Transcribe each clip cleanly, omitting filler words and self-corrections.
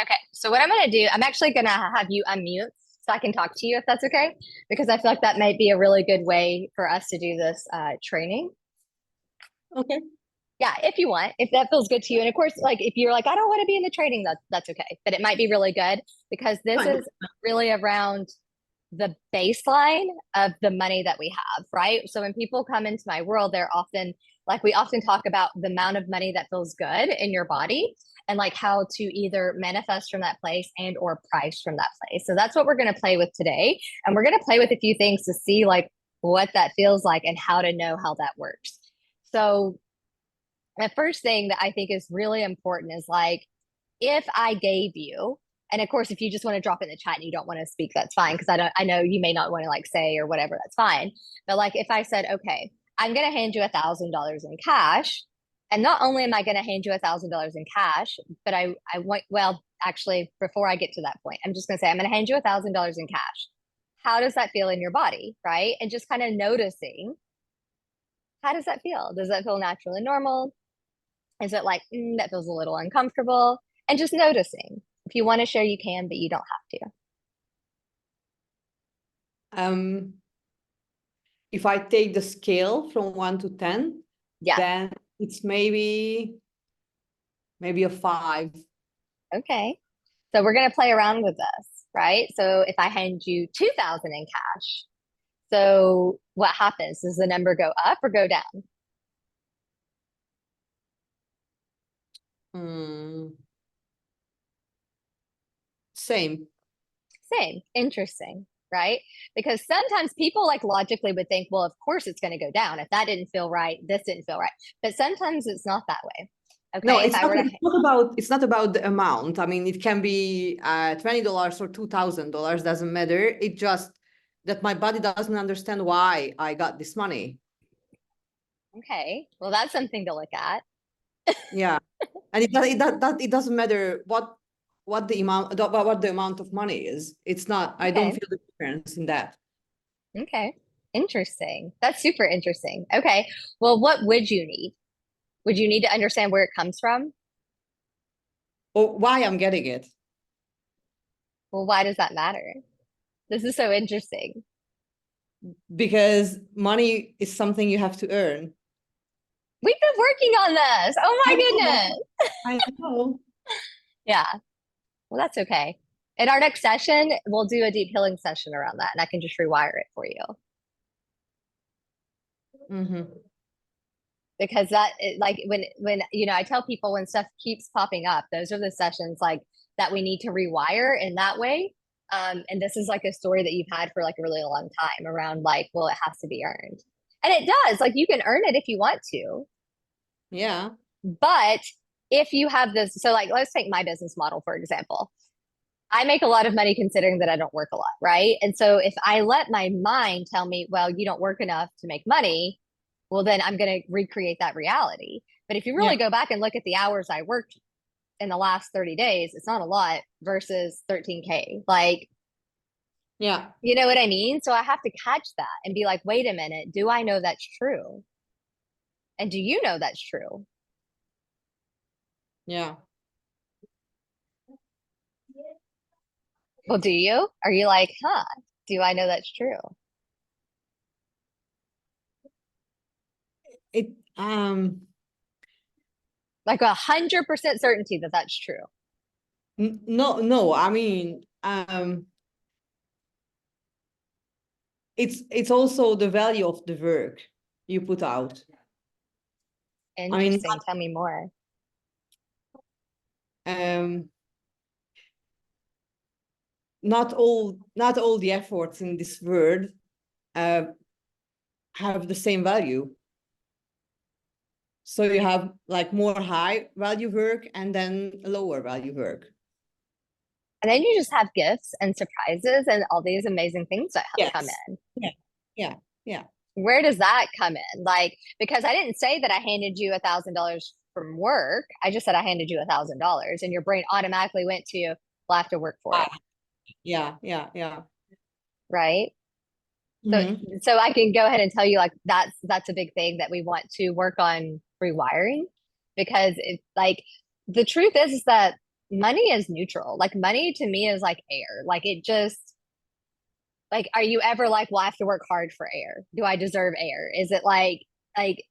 Okay, so what I'm gonna do, I'm actually gonna have you unmute so I can talk to you if that's okay, because I feel like that might be a really good way for us to do this training. Okay. Yeah, if you want, if that feels good to you. And of course, like if you're like, I don't want to be in the training, that's okay. But it might be really good because this Fine. is really around the baseline of the money that we have, right? So when people come into my world, they're often like, we often talk about the amount of money that feels good in your body and like how to either manifest from that place and or price from that place. So that's what we're going to play with today. And we're going to play with a few things to see like what that feels like and how to know how that works. So the first thing that I think is really important is like, if I gave you, and of course, if you just want to drop it in the chat and you don't want to speak, that's fine. Cause I know you may not want to like say or whatever, that's fine. But like, if I said, okay, I'm going to hand you $1,000 in cash. And not only am I going to hand you $1,000 in cash, but I want, well, actually, before I get to that point, I'm just going to say, I'm going to hand you $1,000 in cash. How does that feel in your body? Right. And just kind of noticing, how does that feel? Does that feel natural and normal? Is it like, that feels a little uncomfortable? And just noticing. If you want to share, you can, but you don't have to. Um, if I take the scale from 1 to 10, Yeah. then it's maybe a 5. Okay. So we're going to play around with this, right? So if I hand you 2,000 in cash, so what happens? Does the number go up or go down? Mm, same. Same. Interesting, right? Because sometimes people like logically would think, well, of course it's going to go down. If that didn't feel right, this didn't feel right. But sometimes it's not that way. No, Okay. If I were to, it's not about the amount. I mean, it can be $20 or $2,000, doesn't matter. It just that my body doesn't understand why I got this money. okay, well, that's something to look at. Yeah. And it doesn't matter what the amount of money is. It's not, I don't Okay. feel the difference in that. Okay. Interesting. That's super interesting. Okay. Well, what would you need? Would you need to understand where it comes from? Or why I'm getting it. Well, why does that matter? This is so interesting. Because money is something you have to earn. We've been working on this. Oh I my know. goodness. I know. Yeah. Well, that's okay. In our next session, we'll do a deep healing session around that and I can just rewire it for you. Mm-hmm. Because that like when I tell people when stuff keeps popping up, those are the sessions like that we need to rewire in that way. And this is like a story that you've had for like a really long time around like, well, it has to be earned. And it does, like you can earn it if you want to. Yeah. But if you have this, so like let's take my business model, for example. I make a lot of money considering that I don't work a lot, right? And so if I let my mind tell me, well, you don't work enough to make money, well, then I'm going to recreate that reality. But if you really Yeah. go back and look at the hours I worked in the last 30 days, it's not a lot versus 13K. Like, Yeah. you know what I mean? So I have to catch that and be like, wait a minute, do I know that's true? And do you know that's true? Yeah. Well, do you? Are you like, huh, do I know that's true? It Like 100% certainty that that's true. no, I mean, it's also the value of the work you put out. I mean, Interesting. Tell me more. um, not all the efforts in this world uh, have the same value. So you have like more high value work and then lower value work. And then you just have gifts and surprises and all these amazing things that come Yes. in. Yeah. Yeah. Yeah. Where does that come in? Like, because I didn't say that I handed you $1,000 from work. I just said I handed you $1,000 and your brain automatically went to, well, I have to work for it. Yeah. Yeah. Yeah. Right. So, Mm-hmm. so I can go ahead and tell you like that's a big thing that we want to work on rewiring because it's like the truth is that money is neutral. Like money to me is like air. Like it just like are you ever like, well, I have to work hard for air? Do I deserve air? Is it like like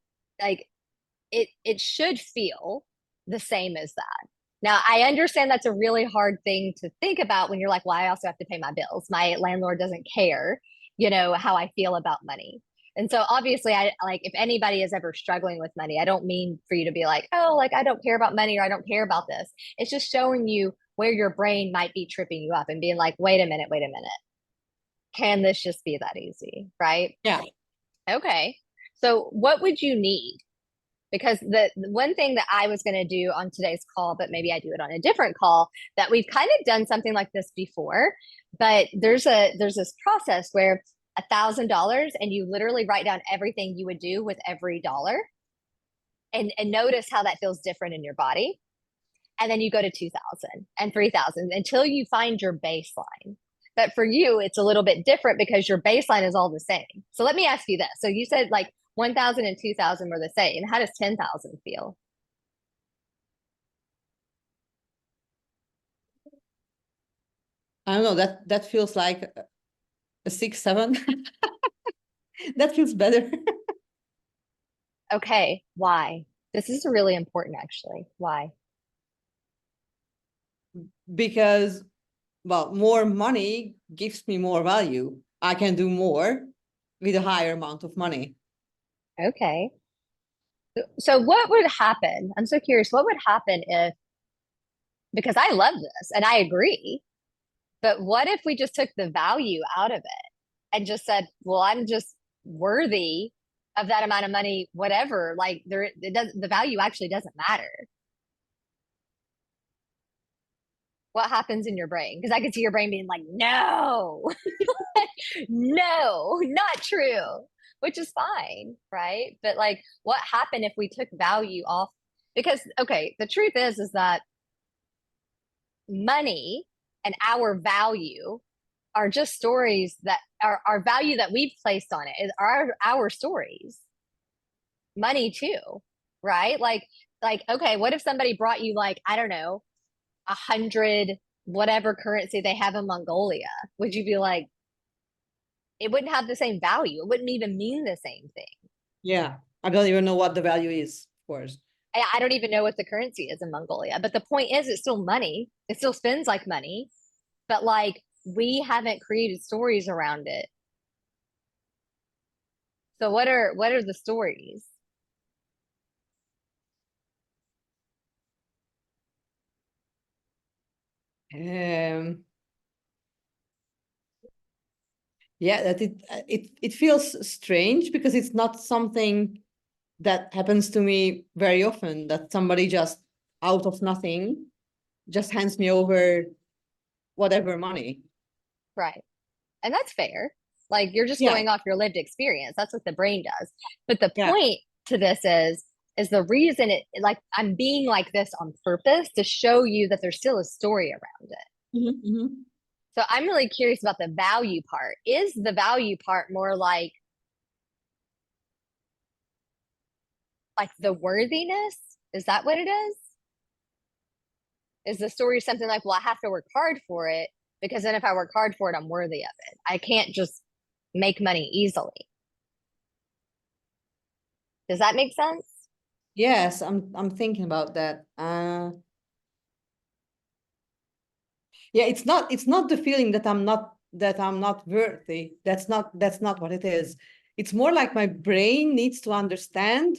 it should feel the same as that. Now, I understand that's a really hard thing to think about when you're like, well, I also have to pay my bills. My landlord doesn't care, how I feel about money. And so obviously I like if anybody is ever struggling with money, I don't mean for you to be like, oh, like I don't care about money or I don't care about this. It's just showing you where your brain might be tripping you up and being like, wait a minute. Can this just be that easy? Right? Yeah. Okay. So what would you need? Because the one thing that I was going to do on today's call, but maybe I do it on a different call, that we've kind of done something like this before, but there's this process where $1,000 and you literally write down everything you would do with every dollar and notice how that feels different in your body. And then you go to 2,000 and 3,000 until you find your baseline. But for you, it's a little bit different because your baseline is all the same. So let me ask you this. So you said like 1,000 and 2,000 were the same. How does 10,000 feel? I don't know, that feels like a 6, 7. That feels better. Okay, why? This is really important, actually. Why? Because, well, more money gives me more value. I can do more with a higher amount of money. Okay. So what would happen? I'm so curious. What would happen if, because I love this and I agree, but what if we just took the value out of it and just said, well, I'm just worthy of that amount of money, whatever. Like it does the value actually doesn't matter. What happens in your brain? Because I could see your brain being like, no, no, not true, which is fine, right? But like, what happened if we took value off? Because okay, the truth is that money and our value are just stories that are our value that we've placed on it is our stories. Money too, right? Like okay, what if somebody brought you like I don't know 100 whatever currency they have in Mongolia? Would you be like it wouldn't have the same value? It wouldn't even mean the same thing. Yeah. I don't even know what the value is, of course. I don't even know what the currency is in Mongolia, but the point is, it's still money. It still spends like money, but like we haven't created stories around it. So what are the stories? Um, yeah, that it feels strange because it's not something that happens to me very often, that somebody just out of nothing just hands me over whatever money. Right. And that's fair. Like you're just Yeah, going off your lived experience. That's what the brain does. But the yeah. point to this is the reason it like I'm being like this on purpose to show you that there's still a story around it. Mhm, mhm. So I'm really curious about the value part. Is the value part more like the worthiness? Is that what it is? Is the story something like, well, I have to work hard for it because then if I work hard for it, I'm worthy of it. I can't just make money easily. Does that make sense? Yes, I'm thinking about that. Yeah, it's not the feeling that I'm not worthy. That's not what it is. It's more like my brain needs to understand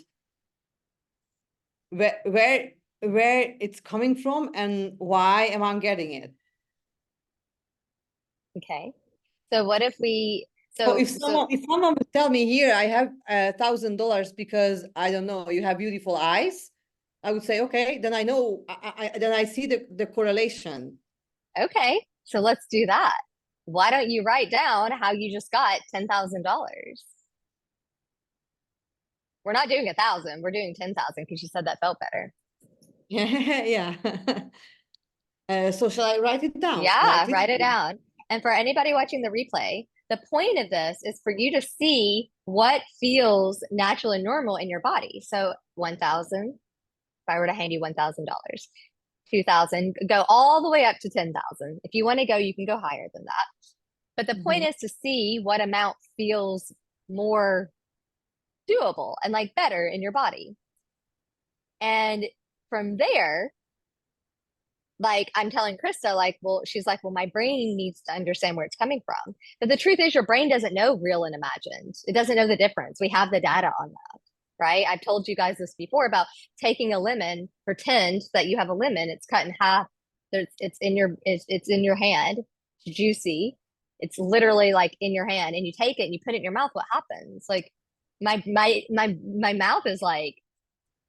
where it's coming from and why am I getting it. Okay. So what if we So so if so someone would tell me, here I have $1,000 because I don't know, you have beautiful eyes, I would say, okay, then I know, then I see the correlation. okay, so let's do that. Why don't you write down how you just got $10,000? We're not doing 1,000, we're doing 10,000 because you said that felt better. Yeah. So shall I write it down? Yeah, Write it. write it down. And for anybody watching the replay, the point of this is for you to see what feels natural and normal in your body. So 1,000, if I were to hand you $1,000, 2,000, go all the way up to 10,000. If you want to go, you can go higher than that. But the point Mhm. is to see what amount feels more doable and like better in your body. And from there, like I'm telling Krista, like, well, she's like, well, my brain needs to understand where it's coming from. But the truth is, your brain doesn't know real and imagined. It doesn't know the difference. We have the data on that, right? I've told you guys this before about taking a lemon, pretend that you have a lemon, it's cut in half. It's in your hand, it's juicy. It's literally like in your hand, and you take it and you put it in your mouth. What happens? Like my mouth is like,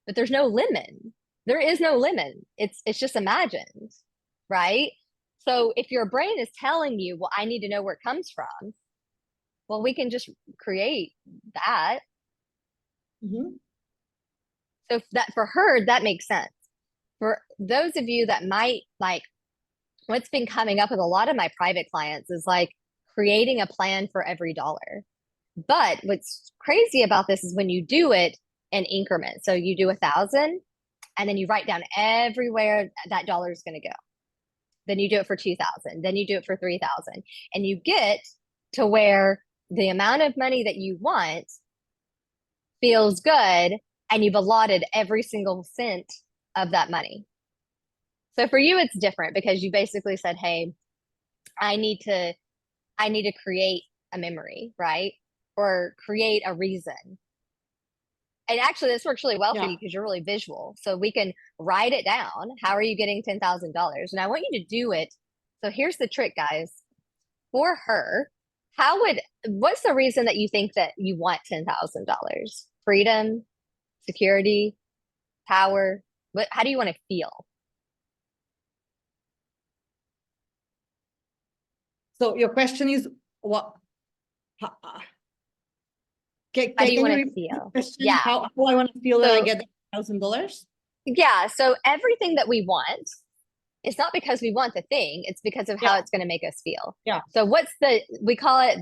but there's no lemon. There is no lemon. It's just imagined, right? So if your brain is telling you, well, I need to know where it comes from, well, we can just create that. Mhm. So that for her, that makes sense. For those of you that might like, what's been coming up with a lot of my private clients is like creating a plan for every dollar. But what's crazy about this is when you do it in increments. So you do 1,000, and then you write down everywhere that dollar is going to go. Then you do it for 2,000. Then you do it for 3,000, and you get to where the amount of money that you want feels good, and you've allotted every single cent of that money. So for you, it's different because you basically said, "Hey, I need to, I need to create a memory, right? Or create a reason." And actually, this works really well for Yeah. you because you're really visual. So we can write it down. How are you getting $10,000? And I want you to do it. So here's the trick, guys. For her, what's the reason that you think that you want $10,000? Freedom, security, power? How do you want to feel? So your question is what? ha- uh, How do you can want you to repeat the feel? question? Yeah. How I want to feel when I So, get $1,000? yeah. So everything that we want, it's not because we want the thing, it's because of how Yeah. it's going to make us feel. Yeah. So we call it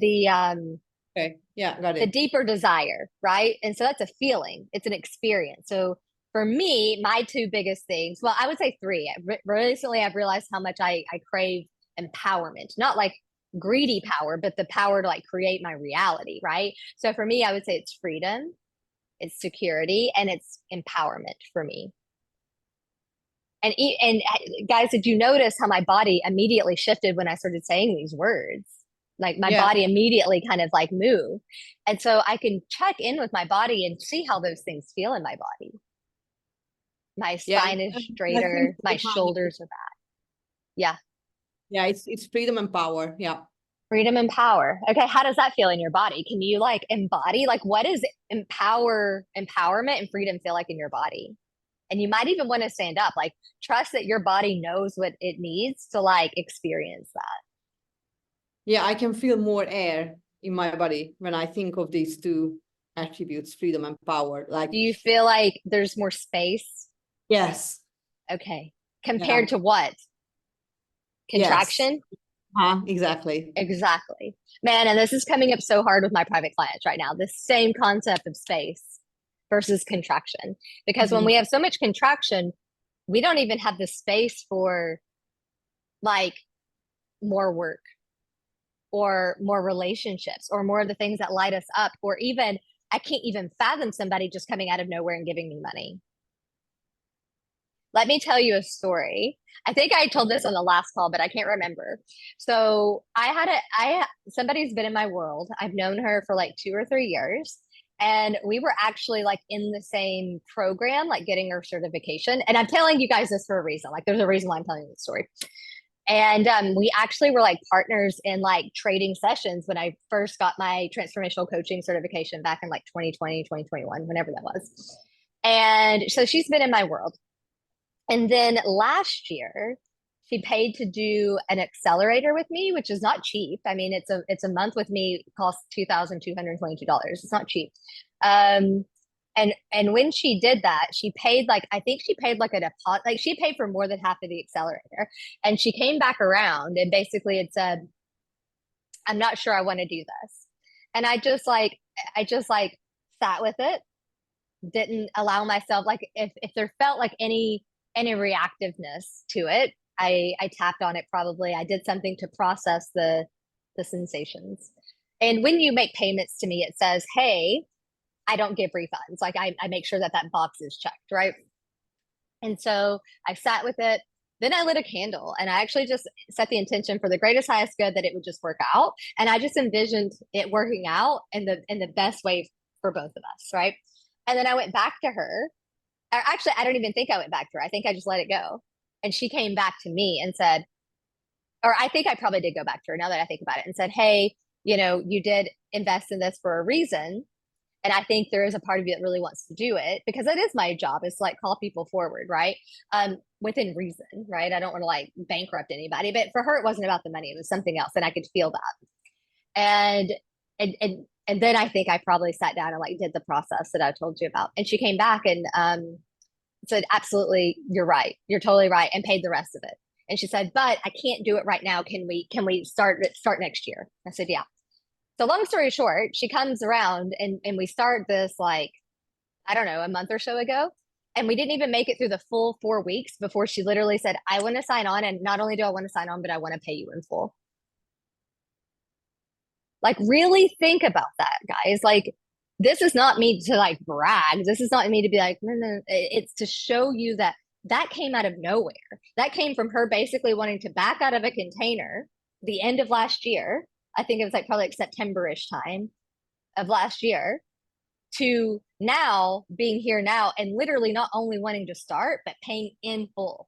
Okay. Yeah. Got the it. deeper desire, right? And so that's a feeling, it's an experience. So for me, my two biggest things, well, I would say three. Recently, I've realized how much I crave empowerment, not like greedy power, but the power to like create my reality, right? So for me, I would say it's freedom, it's security, and it's empowerment for me. And guys, did you notice how my body immediately shifted when I started saying these words? Like my Yeah. body immediately kind of like moved. And so I can check in with my body and see how those things feel in my body. My Yeah. spine is I think, straighter, my shoulders are back. Yeah. yeah, it's freedom and power. Yeah. Freedom and power. Okay, how does that feel in your body? Can you like embody like what does empowerment and freedom feel like in your body? And you might even want to stand up, like trust that your body knows what it needs to like experience that. Yeah, I can feel more air in my body when I think of these two attributes, freedom and power. Like, Do you feel like there's more space? yes. Okay. Yeah. Compared to what? Yes. Contraction? Exactly. Exactly. Man, and this is coming up so hard with my private clients right now. The same concept of space versus contraction. Because when Mhm. we have so much contraction, we don't even have the space for like more work or more relationships or more of the things that light us up. Or even, I can't even fathom somebody just coming out of nowhere and giving me money. Let me tell you a story. I think I told this on the last call, but I can't remember. So somebody's been in my world. I've known her for like 2 or 3 years. And we were actually like in the same program, like getting her certification. And I'm telling you guys this for a reason. Like there's a reason why I'm telling you this story. And we actually were like partners in like trading sessions when I first got my transformational coaching certification back in like 2020, 2021, whenever that was. And so she's been in my world. And then last year, she paid to do an accelerator with me, which is not cheap. I mean, it's a month with me costs $2,222. It's not cheap. Um, and when she did that, she paid like I think she paid like a deposit, like she paid for more than half of the accelerator. And she came back around and basically it said, "I'm not sure I want to do this." And I just like sat with it, didn't allow myself like if there felt like any reactiveness to it. I tapped on it probably. I did something to process the sensations. And when you make payments to me, it says, hey, I don't give refunds. Like I make sure that that box is checked, right? And so I sat with it. Then I lit a candle and I actually just set the intention for the greatest, highest good that it would just work out. And I just envisioned it working out in the best way for both of us, right? And then I went back to her. Or actually, I don't even think I went back to her. I think I just let it go. And she came back to me and said, or I think I probably did go back to her now that I think about it and said, hey, you did invest in this for a reason. And I think there is a part of you that really wants to do it because it is my job is to like call people forward, right? Within reason, right? I don't want to like bankrupt anybody, but for her, it wasn't about the money. It was something else. And I could feel that. And, and, and, and then I think I probably sat down and like did the process that I told you about. And she came back and said, absolutely, you're right. You're totally right. And paid the rest of it. And she said, but I can't do it right now. Can we start next year? I said, yeah. So long story short, she comes around and we start this like, I don't know, a month or so ago. And we didn't even make it through the full 4 weeks before she literally said, I want to sign on. And not only do I want to sign on, but I want to pay you in full. Like, really think about that, guys. Like, this is not me to like brag. This is not me to be like, no, no. It's to show you that that came out of nowhere. That came from her basically wanting to back out of a container the end of last year. I think it was like probably like September-ish time of last year to now being here now and literally not only wanting to start, but paying in full.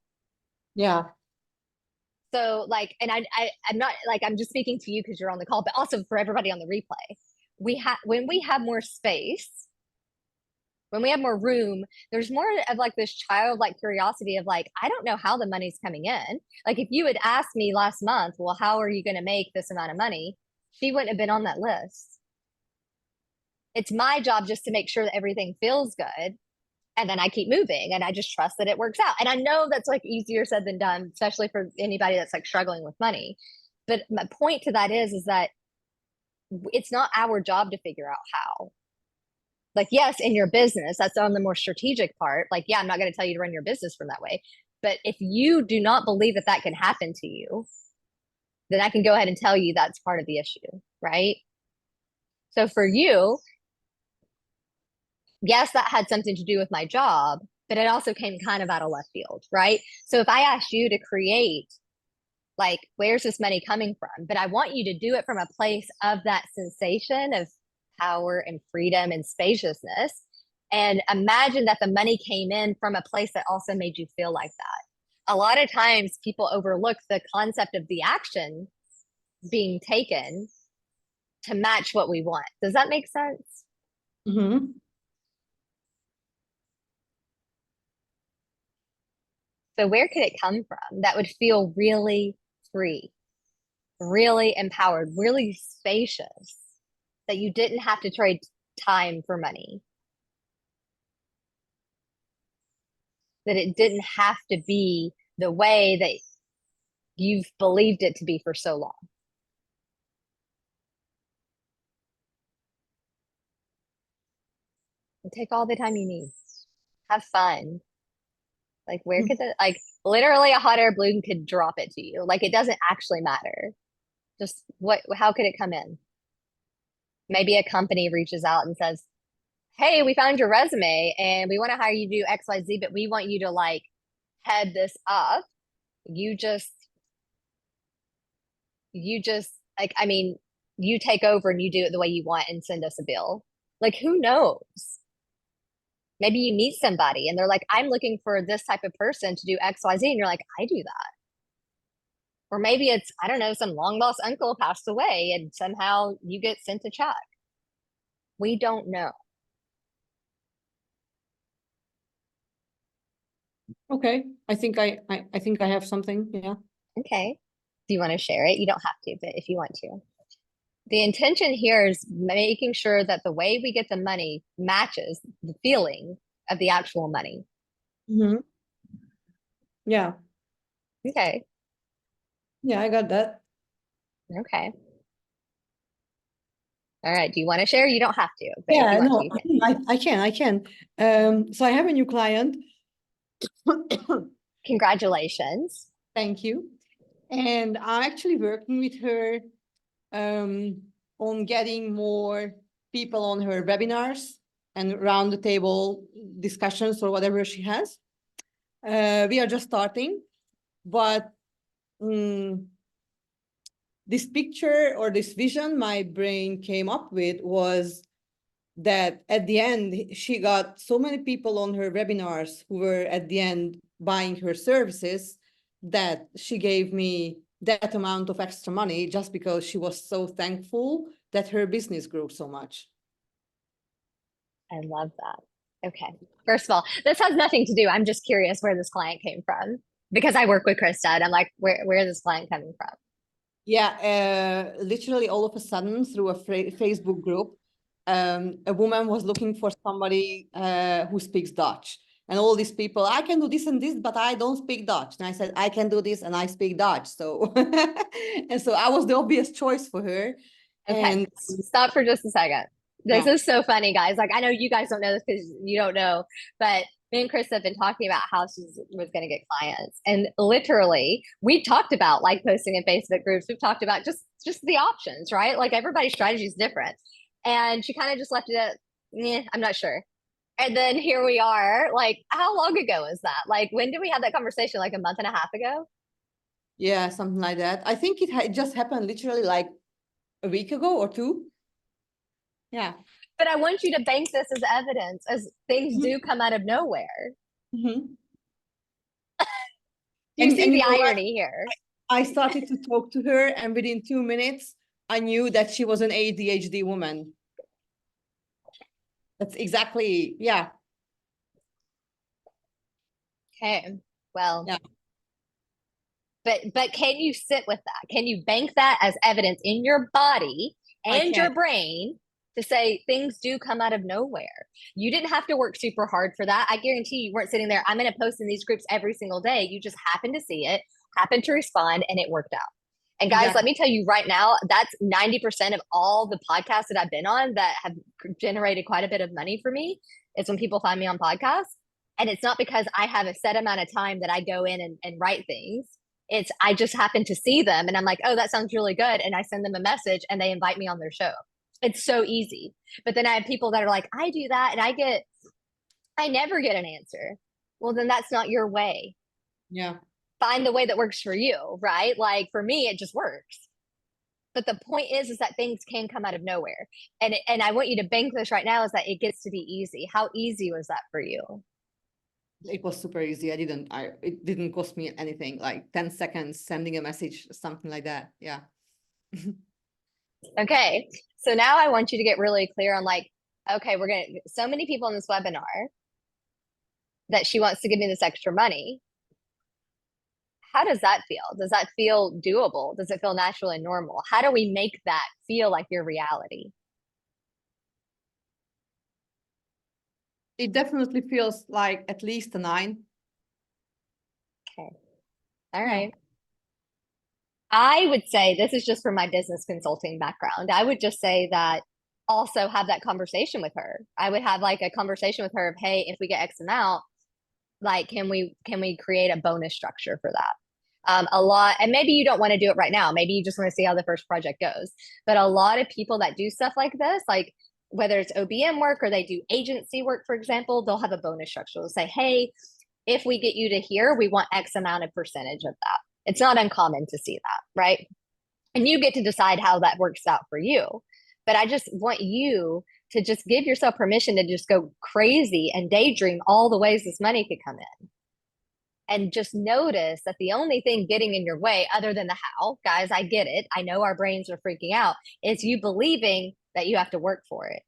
Yeah. So like, and I'm not like, I'm just speaking to you because you're on the call, but also for everybody on the replay. When we have more space, when we have more room, there's more of like this childlike curiosity of like, I don't know how the money's coming in. Like if you had asked me last month, well, how are you going to make this amount of money? She wouldn't have been on that list. It's my job just to make sure that everything feels good. And then I keep moving and I just trust that it works out. And I know that's like easier said than done, especially for anybody that's like struggling with money. But my point to that is that it's not our job to figure out how. Like, yes, in your business, that's on the more strategic part. Like, yeah, I'm not going to tell you to run your business from that way. But if you do not believe that that can happen to you, then I can go ahead and tell you that's part of the issue, right? So for you, yes, that had something to do with my job, but it also came kind of out of left field, right? So if I asked you to create, like, where's this money coming from? But I want you to do it from a place of that sensation of power and freedom and spaciousness. And imagine that the money came in from a place that also made you feel like that. A lot of times people overlook the concept of the action being taken to match what we want. Does that make sense? Mm-hmm. So where could it come from that would feel really free, really empowered, really spacious, that you didn't have to trade time for money? That it didn't have to be the way that you've believed it to be for so long. And take all the time you need. Have fun. Like where could the like literally a hot air balloon could drop it to you. Like it doesn't actually matter. Just how could it come in? Maybe a company reaches out and says, hey, we found your resume and we want to hire you to do XYZ, but we want you to like head this up. You just like, I mean, you take over and you do it the way you want and send us a bill. Like, who knows? Maybe you meet somebody and they're like, I'm looking for this type of person to do XYZ. And you're like, I do that. Or maybe it's, I don't know, some long lost uncle passed away and somehow you get sent a check. We don't know. Okay. I think I think I have something. Yeah. Okay. Do you want to share it? You don't have to, but if you want to. The intention here is making sure that the way we get the money matches the feeling of the actual money. Mm-hmm. Yeah. Okay. Yeah, I got that. Okay. All right. Do you want to share? You don't have to, but if Yeah, you want to, no, you can. I can. So I have a new client. Congratulations. Thank you. And I'm actually working with her on getting more people on her webinars and round the table discussions or whatever she has. We are just starting, but this picture or this vision my brain came up with was that at the end, she got so many people on her webinars who were at the end buying her services that she gave me that amount of extra money just because she was so thankful that her business grew so much. I love that. Okay. First of all, this has nothing to do. I'm just curious where this client came from because I work with Krista and I'm like, where is this client coming from? Yeah, literally all of a sudden through a Facebook group, a woman was looking for somebody who speaks Dutch. And all these people, I can do this and this, but I don't speak Dutch. And I said, I can do this and I speak Dutch. So, and so I was the obvious choice for her. Okay, And stop for just a second. This yeah. is so funny, guys. Like, I know you guys don't know this because you don't know, but me and Chris have been talking about how she was going to get clients. And literally, we talked about like posting in Facebook groups. We've talked about just the options, right? Like everybody's strategy is different. And she kind of just left it at, I'm not sure. And then here we are. Like, how long ago is that? Like, when did we have that conversation? Like a month and a half ago? Yeah, something like that. I think it just happened literally like a week ago or two. Yeah. But I want you to bank this as evidence as things do come out of nowhere. Mm-hmm. You see and the you know what? irony here. I started to talk to her, and within 2 minutes, I knew that she was an ADHD woman. That's exactly, yeah. Okay. Well, Yeah. but can you sit with that? Can you bank that as evidence in your body and your can. brain to say things do come out of nowhere? You didn't have to work super hard for that. I guarantee you weren't sitting there, I'm going to post in these groups every single day. You just happened to see it, happened to respond, and it worked out. And guys, let me tell you right now, that's 90% of all the podcasts that I've been on that have generated quite a bit of money for me. Is when people find me on podcasts. And it's not because I have a set amount of time that I go in and write things. It's I just happen to see them and I'm like, oh, that sounds really good. And I send them a message and they invite me on their show. It's so easy. But then I have people that are like, I do that and I never get an answer. Well, then that's not your way. Yeah. Find the way that works for you, right? Like for me, it just works. But the point is that things can come out of nowhere. And I want you to bank this right now is that it gets to be easy. How easy was that for you? It was super easy. It didn't cost me anything, like 10 seconds sending a message, something like that. Yeah. Okay. So now I want you to get really clear on like, okay, we're going to, so many people in this webinar that she wants to give me this extra money. How does that feel? Does that feel doable? Does it feel natural and normal? How do we make that feel like your reality? It definitely feels like at least a 9. Okay. All right. I would say this is just from my business consulting background. I would just say that also have that conversation with her. I would have like a conversation with her of, hey, if we get X amount, like can we create a bonus structure for that? A lot, and maybe you don't want to do it right now. Maybe you just want to see how the first project goes. But a lot of people that do stuff like this, like whether it's OBM work or they do agency work, for example, they'll have a bonus structure. They'll say, hey, if we get you to here, we want X amount of percentage of that. It's not uncommon to see that, right? And you get to decide how that works out for you. But I just want you to just give yourself permission to just go crazy and daydream all the ways this money could come in. And just notice that the only thing getting in your way, other than the how, guys, I get it. I know our brains are freaking out, is you believing that you have to work for it.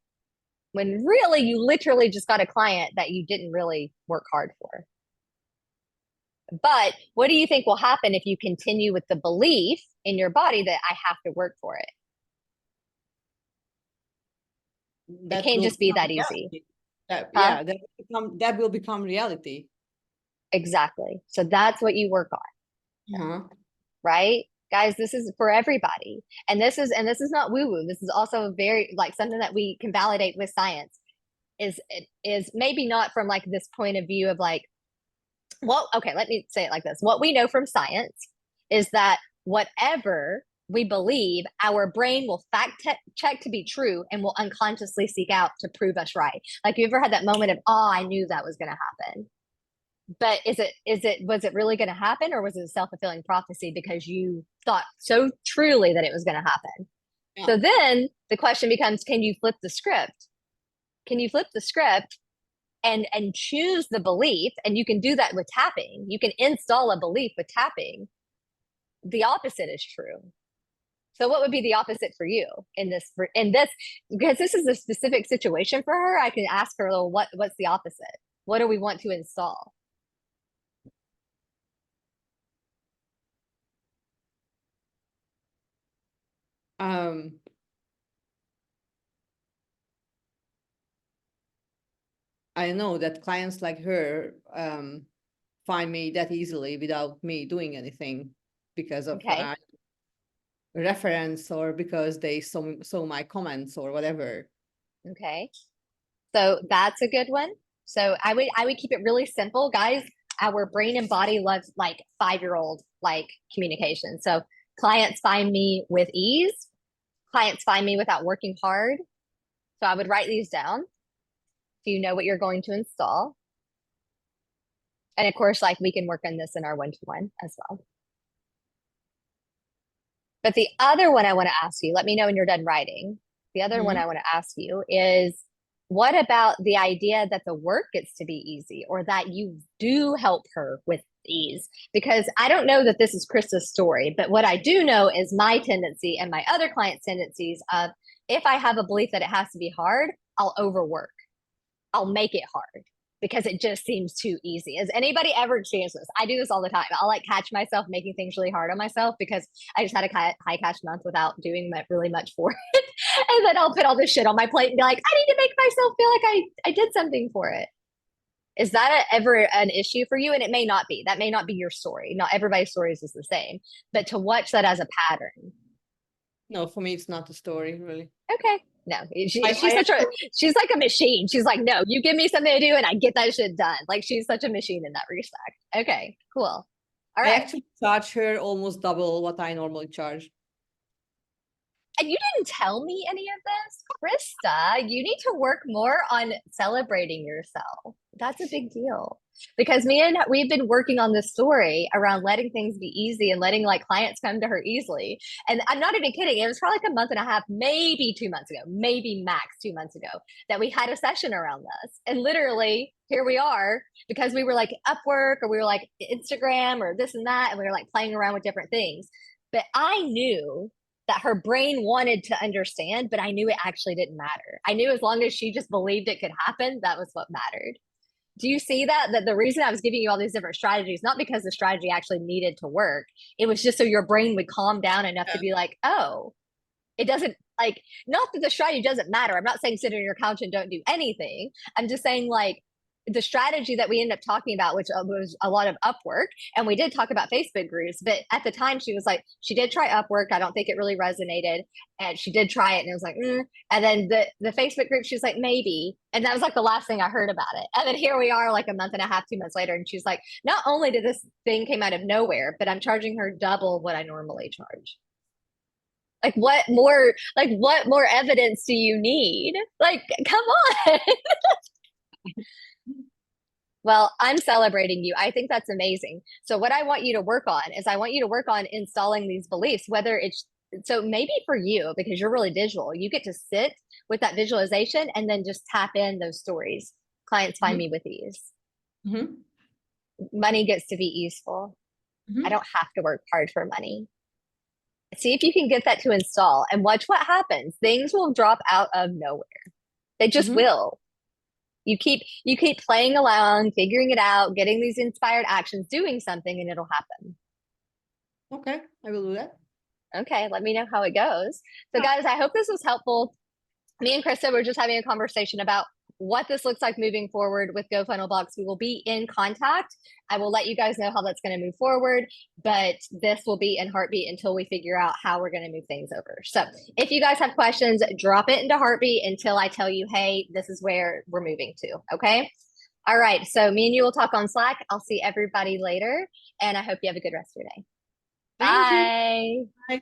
When really you literally just got a client that you didn't really work hard for. But what do you think will happen if you continue with the belief in your body that I have to work for it? It can't just be that easy. Yeah, that will become reality. Exactly. So that's what you work on. Right? Guys, this is for everybody. And this is not woo-woo. This is also very like something that we can validate with science is maybe not from like this point of view of like Well, okay, let me say it like this. What we know from science is that whatever we believe, our brain will check to be true and will unconsciously seek out to prove us right. Like, you ever had that moment of, oh, I knew that was going to happen? But was it really going to happen, or was it a self-fulfilling prophecy because you thought so truly that it was going to happen? Yeah. So then the question becomes, can you flip the script? Can you flip the script and choose the belief? And you can do that with tapping. You can install a belief with tapping. The opposite is true. So what would be the opposite for you in this, because this is a specific situation for her? I can ask her, well, what's the opposite? What do we want to install? Um, I know that clients like her find me that easily without me doing anything because of Okay. reference or because they saw my comments or whatever. Okay. So that's a good one. So I would keep it really simple, guys. Our brain and body loves like 5-year-old like communication. So clients find me with ease. Clients find me without working hard. So I would write these down so you know what you're going to install. And of course, like, we can work on this in our one-to-one as well. But the other one I want to ask you, let me know when you're done writing. The other one I want to ask you is, what about the idea that the work gets to be easy, or that you do help her with ease? Because I don't know that this is Krista's story, but what I do know is my tendency and my other clients' tendencies of, if I have a belief that it has to be hard, I'll overwork. I'll make it hard because it just seems too easy. Has anybody ever experienced this? I do this all the time. I'll like catch myself making things really hard on myself because I just had a high cash month without doing really much for it. And then I'll put all this shit on my plate and be like, I need to make myself feel like I did something for it. Is that ever an issue for you? And it may not be. That may not be your story. Not everybody's stories is the same. But to watch that as a pattern. No, for me, it's not a story, really. Okay. No, I she's like a machine. She's like, no, you give me something to do and I get that shit done. Like, she's such a machine in that respect. Okay, cool. All I right. actually charge her almost double what I normally charge. And you didn't tell me any of this, Krista. You need to work more on celebrating yourself. That's a big deal. Because we've been working on this story around letting things be easy and letting like clients come to her easily. And I'm not even kidding. It was probably like a month and a half, maybe 2 months ago, maybe max 2 months ago, that we had a session around this. And literally, here we are, because we were like Upwork, or we were like Instagram or this and that, and we were like playing around with different things. But I knew that her brain wanted to understand, but I knew it actually didn't matter. I knew as long as she just believed it could happen, that was what mattered. Do you see that? That the reason I was giving you all these different strategies, not because the strategy actually needed to work, it was just so your brain would calm down enough to be like, oh, it doesn't, like, not that the strategy doesn't matter. I'm not saying sit on your couch and don't do anything. I'm just saying, like, the strategy that we ended up talking about, which was a lot of Upwork, and we did talk about Facebook groups, but at the time she was like, she did try Upwork. I don't think it really resonated, and she did try it, and it was like, and then the Facebook group, she's like, maybe, and that was like the last thing I heard about it. And then here we are, like a month and a half, 2 months later, and she's like, not only did this thing came out of nowhere, but I'm charging her double what I normally charge. What more evidence do you need? Like, come on. Well, I'm celebrating you. I think that's amazing. So what I want you to work on is, I want you to work on installing these beliefs, whether it's, so maybe for you, because you're really visual, you get to sit with that visualization and then just tap in those stories. Clients find me with ease. Money gets to be easeful. I don't have to work hard for money. See if you can get that to install and watch what happens. Things will drop out of nowhere. They just will. You keep playing along, figuring it out, getting these inspired actions, doing something, and it'll happen. Okay, I will do that. Okay, let me know how it goes. So guys, I hope this was helpful. Me and Krista were just having a conversation about what this looks like moving forward with GoFunnelBox. We will be in contact. I will let you guys know how that's going to move forward, but this will be in Heartbeat until we figure out how we're going to move things over. So if you guys have questions, drop it into Heartbeat until I tell you, hey, this is where we're moving to. Okay. All right. So me and you will talk on Slack. I'll see everybody later, and I hope you have a good rest of your day. Thank you. Bye. Bye.